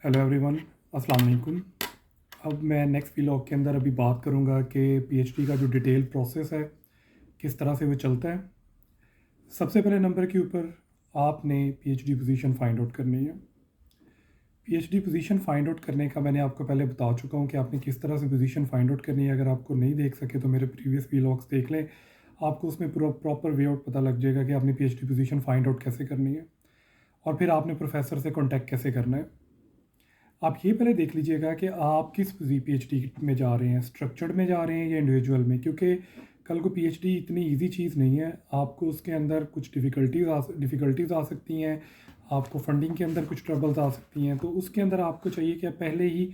Hello everyone, अस्सलाम वालेकुम। अब मैं नेक्स्ट व्लॉग के अंदर अभी बात करूंगा कि पीएचडी का जो डिटेल प्रोसेस है किस तरह से वो चलता है। सबसे पहले नंबर के ऊपर आपने पीएचडी पोजीशन फाइंड आउट करनी है। पीएचडी पोजीशन फाइंड आउट करने का मैंने आपको पहले बता चुका हूँ कि आपने किस तरह से पोजीशन फाइंड आउट करनी है। अगर आपको नहीं देख सके तो मेरे प्रीवियस व्लॉग्स देख लें, आपको उसमें पूरा प्रॉपर वे आउट पता लग जाएगा कि आपने पीएचडी पोजीशन फाइंड आउट कैसे करनी है और फिर आपने प्रोफेसर से कॉन्टैक्ट कैसे करना है। आप ये पहले देख लीजिएगा कि आप किस पीएचडी में जा रहे हैं, स्ट्रक्चर्ड में जा रहे हैं या इंडिविजुअल में, क्योंकि कल को पीएचडी इतनी इजी चीज़ नहीं है। आपको उसके अंदर कुछ डिफ़िकल्टीज़ आ सकती हैं, आपको फंडिंग के अंदर कुछ ट्रबल्स आ सकती हैं। तो उसके अंदर आपको चाहिए कि आप पहले ही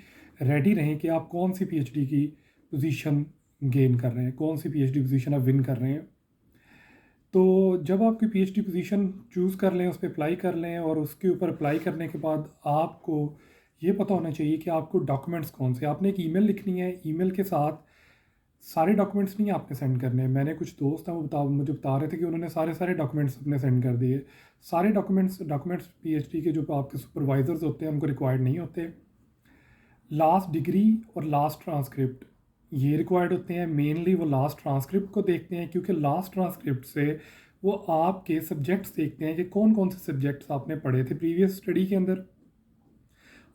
रेडी रहें कि आप कौन सी पीएचडी की पोजीशन गेन कर रहे हैं, कौन सी पीएचडी पोजीशन आप विन कर रहे हैं। तो जब आपकी पीएचडी पोजीशन चूज़ कर लें, उस पर अप्लाई कर लें और उसके ऊपर अप्लाई करने के बाद आपको ये पता होना चाहिए कि आपको डॉक्यूमेंट्स कौन से, आपने एक ईमेल लिखनी है। ईमेल के साथ सारे डॉक्यूमेंट्स नहीं आपने सेंड करने हैं। मैंने कुछ दोस्त हैं वो मुझे बता रहे थे कि उन्होंने सारे डॉक्यूमेंट्स अपने सेंड कर दिए। सारे डॉक्यूमेंट्स पीएचडी के जो आपके सुपरवाइजर्स होते हैं उनको रिक्वायर्ड नहीं होते। लास्ट डिग्री और लास्ट ट्रांसक्रिप्ट ये रिक्वायर्ड होते हैं। मेनली वो लास्ट ट्रांसक्रिप्ट को देखते हैं, क्योंकि लास्ट ट्रांसक्रिप्ट से वो आपके सब्जेक्ट्स देखते हैं कि कौन कौन से सब्जेक्ट्स आपने पढ़े थे प्रीवियस स्टडी के अंदर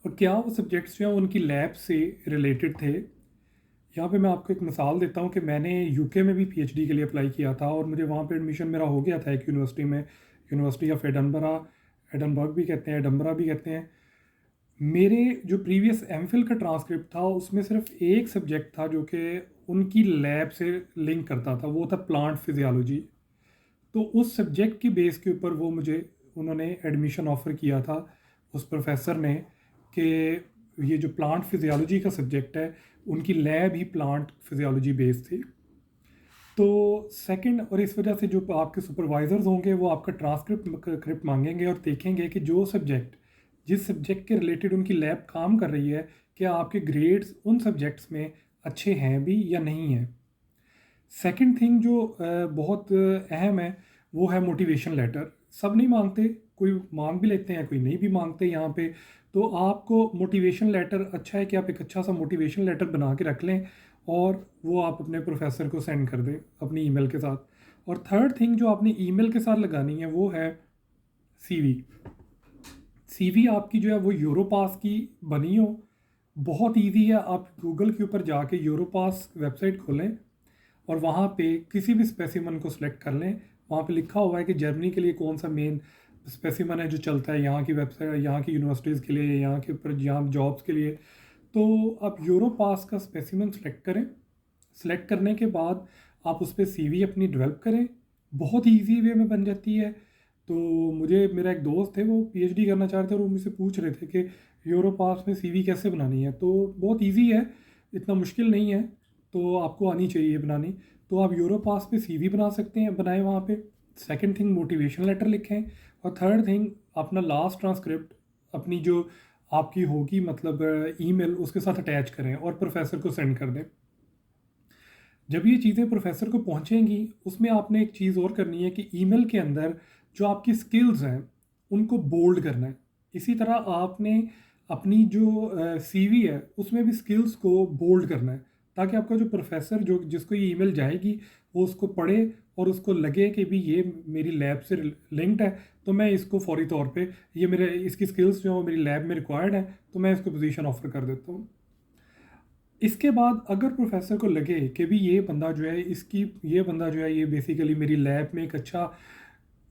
और क्या वो सब्जेक्ट्स जो हैं उनकी लैब से रिलेटेड थे। यहाँ पे मैं आपको एक मिसाल देता हूँ कि मैंने यूके में भी पीएचडी के लिए अप्लाई किया था और मुझे वहाँ पे एडमिशन मेरा हो गया था एक यूनिवर्सिटी में, यूनिवर्सिटी ऑफ एडनबर्ग भी कहते हैं, एडनबरा भी कहते हैं। मेरे जो प्रीवियस एमफिल का ट्रांसक्रिप्ट था उसमें सिर्फ एक सब्जेक्ट था जो कि उनकी लैब से लिंक करता था, वो था प्लांट फिजियोलॉजी। तो उस सब्जेक्ट की बेस के ऊपर वो मुझे उन्होंने एडमिशन ऑफ़र किया था उस प्रोफेसर ने कि ये जो प्लांट फिजियोलॉजी का सब्जेक्ट है उनकी लैब ही प्लांट फिजियोलॉजी बेस थी। तो सेकंड, और इस वजह से जो आपके सुपरवाइजर्स होंगे वो आपका ट्रांसक्रिप्ट मांगेंगे और देखेंगे कि जो सब्जेक्ट जिस सब्जेक्ट के रिलेटेड उनकी लैब काम कर रही है, क्या आपके ग्रेड्स उन सब्जेक्ट्स में अच्छे हैं भी या नहीं हैं। सेकंड थिंग जो बहुत अहम है वो है मोटिवेशन लेटर। सब नहीं मांगते, कोई मांग भी लेते हैं, कोई नहीं भी मांगते यहाँ पे। तो आपको मोटिवेशन लेटर अच्छा है कि आप एक अच्छा सा मोटिवेशन लेटर बना के रख लें और वो आप अपने प्रोफेसर को सेंड कर दें अपनी ईमेल के साथ। और थर्ड थिंग जो आपने ईमेल के साथ लगानी है वो है सीवी। सीवी आपकी जो है वो यूरोपास की बनी हो। बहुत इजी है, आप गूगल के ऊपर जाके यूरोपास वेबसाइट खोलें और वहाँ पे किसी भी स्पेसिमन को सिलेक्ट कर लें। वहाँ पे लिखा हुआ है कि जर्मनी के लिए कौन सा मेन स्पेसिमन है जो चलता है यहाँ की वेबसाइट, यहाँ की यूनिवर्सिटीज़ के लिए, यहाँ के ऊपर यहाँ जॉब्स के लिए। तो आप यूरोपास का स्पेसिमन सेलेक्ट करें। सेलेक्ट करने के बाद आप उस पर सीवी अपनी डेवलप करें। बहुत ईजी वे में बन जाती है। तो मुझे मेरा एक दोस्त थे वो पीएचडी करना चाह रहे थे और वो मुझसे पूछ रहे थे कि यूरोपास में सीवी कैसे बनानी है। तो बहुत इजी है, इतना मुश्किल नहीं है, तो आपको आनी चाहिए बनानी। तो आप यूरोपास पे सीवी बना सकते हैं, बनाएं वहाँ पे। सेकंड थिंग मोटिवेशन लेटर लिखें और थर्ड थिंग अपना लास्ट ट्रांसक्रिप्ट अपनी जो आपकी होगी मतलब ईमेल उसके साथ अटैच करें और प्रोफेसर को सेंड कर दें। जब ये चीज़ें प्रोफेसर को पहुंचेंगी उसमें आपने एक चीज़ और करनी है कि ईमेल के अंदर जो आपकी स्किल्स हैं उनको बोल्ड करना है। इसी तरह आपने अपनी जो सीवी है उसमें भी स्किल्स को बोल्ड करना है, ताकि आपका जो प्रोफेसर जो जिसको ये ईमेल जाएगी वो उसको पढ़े और उसको लगे कि भी ये मेरी लैब से लिंक्ड है, तो मैं इसको फौरी तौर पे ये मेरे इसकी स्किल्स जो मेरी लैब में रिक्वायर्ड है तो मैं इसको पोजीशन ऑफर कर देता हूँ। इसके बाद अगर प्रोफेसर को लगे कि भी ये बंदा जो है ये बेसिकली मेरी लैब में एक अच्छा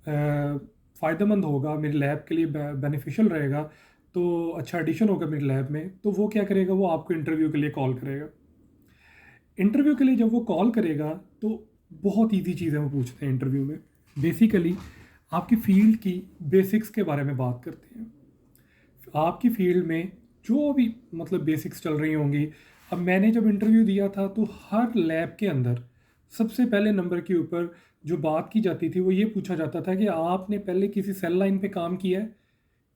फ़ायदेमंद होगा, मेरी लैब के लिए बेनिफिशियल रहेगा, तो अच्छा एडिशन होगा मेरी लैब में, तो वो क्या करेगा, वो आपको इंटरव्यू के लिए कॉल करेगा। इंटरव्यू के लिए जब वो कॉल करेगा तो बहुत ईजी चीज़ें वो पूछते हैं इंटरव्यू में। बेसिकली आपकी फ़ील्ड की बेसिक्स के बारे में बात करते हैं। आपकी फील्ड में जो भी मतलब बेसिक्स चल रही होंगी। अब मैंने जब इंटरव्यू दिया था तो हर लैब के अंदर सबसे पहले नंबर के ऊपर जो बात की जाती थी वो ये पूछा जाता था कि आपने पहले किसी सेल लाइन पे काम किया है,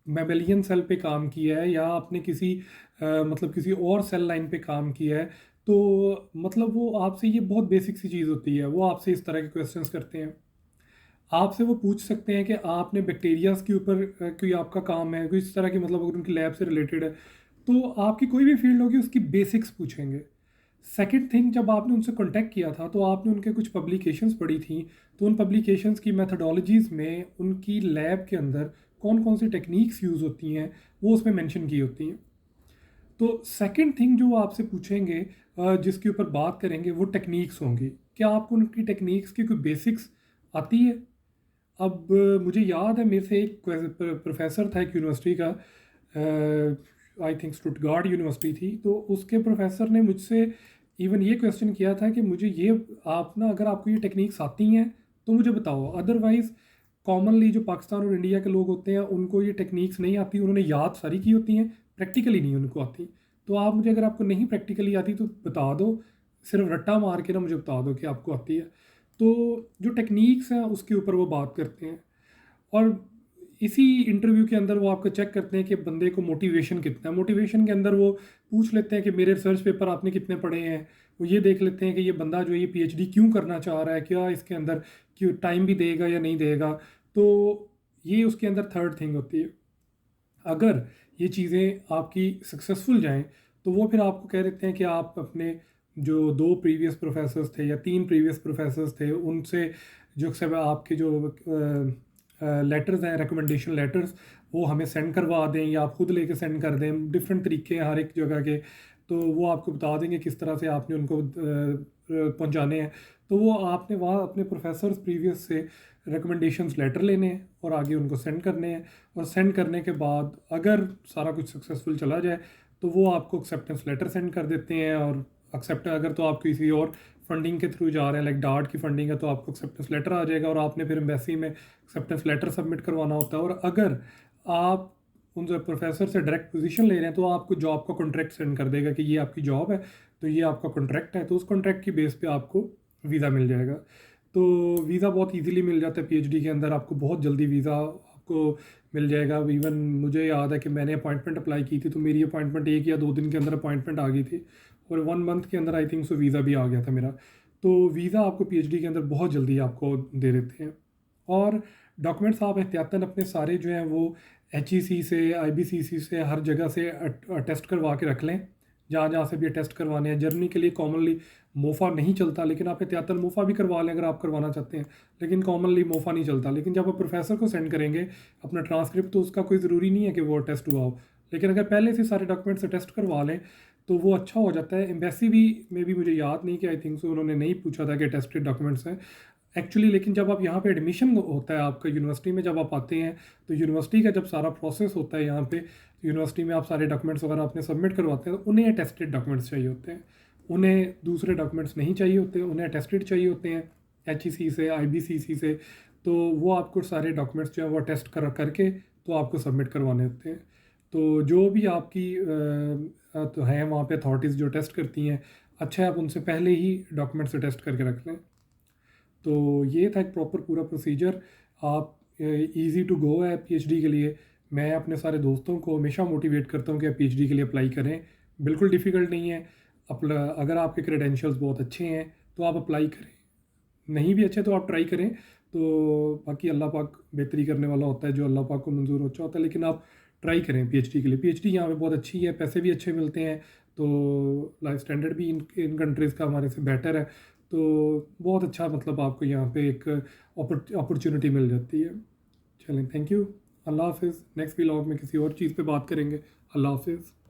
मैमेलियन सेल पे काम किया है, या आपने किसी मतलब किसी और सेल लाइन पे काम किया है। तो मतलब वो आपसे ये बहुत बेसिक सी चीज़ होती है, वो आपसे इस तरह के क्वेश्चंस करते हैं। आपसे वो पूछ सकते हैं कि आपने बैक्टीरियाज के ऊपर कोई आपका काम है, कोई इस तरह की, मतलब अगर उनकी लैब से रिलेटेड है, तो आपकी कोई भी फील्ड होगी उसकी बेसिक्स पूछेंगे। सेकंड थिंग, जब आपने उनसे कांटेक्ट किया था तो आपने उनके कुछ पब्लिकेशंस पढ़ी थी, तो उन पब्लिकेशंस की मेथडोलॉजीज़ में उनकी लैब के अंदर कौन कौन सी टेक्निक्स यूज़ होती हैं वो उसमें मेंशन की होती हैं। तो सेकंड थिंग जो वो आपसे पूछेंगे, जिसके ऊपर बात करेंगे, वो टेक्निक्स होंगी। क्या आपको उनकी टेक्निक्स की कोई बेसिक्स आती है? अब मुझे याद है मेरे से एक प्रोफेसर था एक यूनिवर्सिटी का, आई थिंक स्टुटगार्ड यूनिवर्सिटी थी, तो उसके प्रोफेसर ने मुझसे इवन ये क्वेश्चन किया था कि मुझे ये, आप ना अगर आपको ये टेक्निक्स आती हैं तो मुझे बताओ, अदरवाइज़ कॉमनली जो पाकिस्तान और इंडिया के लोग होते हैं उनको ये टेक्निक्स नहीं आती, उन्होंने याद सारी की होती हैं, प्रैक्टिकली नहीं उनको आती। तो आप मुझे, अगर आपको नहीं प्रैक्टिकली आती तो बता दो, सिर्फ रट्टा मार के ना मुझे बता दो कि आपको आती है। तो जो टेक्निक्स हैं उसके ऊपर वो बात करते हैं, और इसी इंटरव्यू के अंदर वो आपको चेक करते हैं कि बंदे को मोटिवेशन कितना है। मोटिवेशन के अंदर वो पूछ लेते हैं कि मेरे रिसर्च पेपर आपने कितने पढ़े हैं, वो ये देख लेते हैं कि ये बंदा जो है ये पीएचडी क्यों करना चाह रहा है, क्या इसके अंदर क्यों टाइम भी देगा या नहीं देगा। तो ये उसके अंदर थर्ड थिंग होती है। अगर ये चीज़ें आपकी सक्सेसफुल जाएं तो वो फिर आपको कह देते हैं कि आप अपने जो 2 प्रीवियस प्रोफेसर्स थे या 3 प्रीवियस प्रोफेसर्स थे उनसे जो सब आपके जो लेटर्स हैं, रिकमेंडेशन लेटर्स, वो हमें सेंड करवा दें या आप खुद लेके सेंड कर दें। डिफरेंट तरीके हैं हर एक जगह के, तो वो आपको बता देंगे किस तरह से आपने उनको पहुंचाने हैं। तो वो आपने वहाँ अपने प्रोफेसर्स प्रीवियस से रिकमेंडेशंस लेटर लेने हैं और आगे उनको सेंड करने हैं, और सेंड करने के बाद अगर सारा कुछ सक्सेसफुल चला जाए तो वो आपको एक्सेप्टेंस लेटर सेंड कर देते हैं। और एक्सेप्ट, अगर तो आप किसी और फंडिंग के थ्रू जा रहे हैं, लाइक डार्ट की फंडिंग है, तो आपको एक्सेप्टेंस लेटर आ जाएगा और आपने फिर एम्बेसी में एक्सेप्टेंस लेटर सबमिट करवाना होता है। और अगर आप उन प्रोफेसर से डायरेक्ट पोजीशन ले रहे हैं तो आपको जॉब का कॉन्ट्रैक्ट सेंड कर देगा कि ये आपकी जॉब है, तो ये आपका कॉन्ट्रैक्ट है, तो उस कॉन्ट्रैक्ट की बेस पे आपको वीज़ा मिल जाएगा। तो वीज़ा बहुत इजीली मिल जाता है पीएचडी के अंदर, आपको बहुत जल्दी वीज़ा आपको मिल जाएगा। इवन मुझे याद है कि मैंने अपॉइंटमेंट अप्लाई की थी, तो मेरी अपॉइंटमेंट 1 या 2 दिन के अंदर अपॉइंटमेंट आ गई थी, और 1 मंथ के अंदर आई थिंक सो वीज़ा भी आ गया था मेरा। तो वीज़ा आपको पीएचडी के अंदर बहुत जल्दी आपको दे देते हैं। और डॉक्यूमेंट्स आप एहतियातन अपने सारे जो हैं वो एचईसी से, आईबीसीसी से, हर जगह से टेस्ट करवा के रख लें, जहाँ जहाँ से भी टेस्ट करवाने हैं। जर्मनी के लिए कॉमनली मोफ़ा नहीं चलता, लेकिन आप एहतियातन मोफ़ा भी करवा लें अगर आप करवाना चाहते हैं, लेकिन कॉमनली मोफ़ा नहीं चलता। लेकिन जब आप प्रोफेसर को सेंड करेंगे अपना ट्रांसक्रिप्ट, तो उसका कोई ज़रूरी नहीं है कि वो टेस्ट हुआ हो, लेकिन अगर पहले से सारे डॉक्यूमेंट से टेस्ट करवा लें तो वो अच्छा हो जाता है। एम्बेसी भी में भी मुझे याद नहीं कि आई थिंक सो उन्होंने नहीं पूछा था कि टेस्टेड डॉक्यूमेंट्स हैं एक्चुअली। लेकिन जब आप यहाँ पे एडमिशन होता है आपका यूनिवर्सिटी में, जब आप आते हैं तो यूनिवर्सिटी का जब सारा प्रोसेस होता है यहाँ पे, यूनिवर्सिटी में आप सारे डॉक्यूमेंट्स वगैरह अपने सबमिट करवाते हैं, तो उन्हें टेस्टेड डॉक्यूमेंट्स चाहिए होते हैं, उन्हें दूसरे डॉक्यूमेंट्स नहीं चाहिए होते, उन्हें टेस्टेड चाहिए होते हैं एचईसी से, आईबीसीसी से। तो वो आपको सारे डॉक्यूमेंट्स जो है वो टेस्ट करके तो आपको सबमिट करवाने होते हैं। तो जो भी आपकी तो हैं वहाँ पे अथॉरिटीज़ जो टेस्ट करती हैं, अच्छा है आप उनसे पहले ही डॉक्यूमेंट से टेस्ट करके रख लें। तो ये था एक प्रॉपर पूरा प्रोसीजर। आप इजी टू गो है पीएचडी के लिए। मैं अपने सारे दोस्तों को हमेशा मोटिवेट करता हूँ कि आप पीएचडी के लिए अप्लाई करें, बिल्कुल डिफ़िकल्ट नहीं है। अगर आपके क्रेडेंशियल्स बहुत अच्छे हैं तो आप अप्लाई करें, नहीं भी अच्छे तो आप ट्राई करें। तो बाकी अल्लाह पाक बेहतरी करने वाला होता है, जो अल्लाह पाक को मंजूर अच्छा होता है। लेकिन आप ट्राई करें पीएचडी के लिए। पीएचडी यहाँ पे बहुत अच्छी है, पैसे भी अच्छे मिलते हैं, तो लाइफ स्टैंडर्ड भी इन कंट्रीज़ का हमारे से बेटर है। तो बहुत अच्छा, मतलब आपको यहाँ पे एक अपॉर्चुनिटी मिल जाती है। चलें, थैंक यू, अल्लाह हाफिज़। नेक्स्ट व्लॉग में किसी और चीज़ पे बात करेंगे। अल्लाह हाफिज़।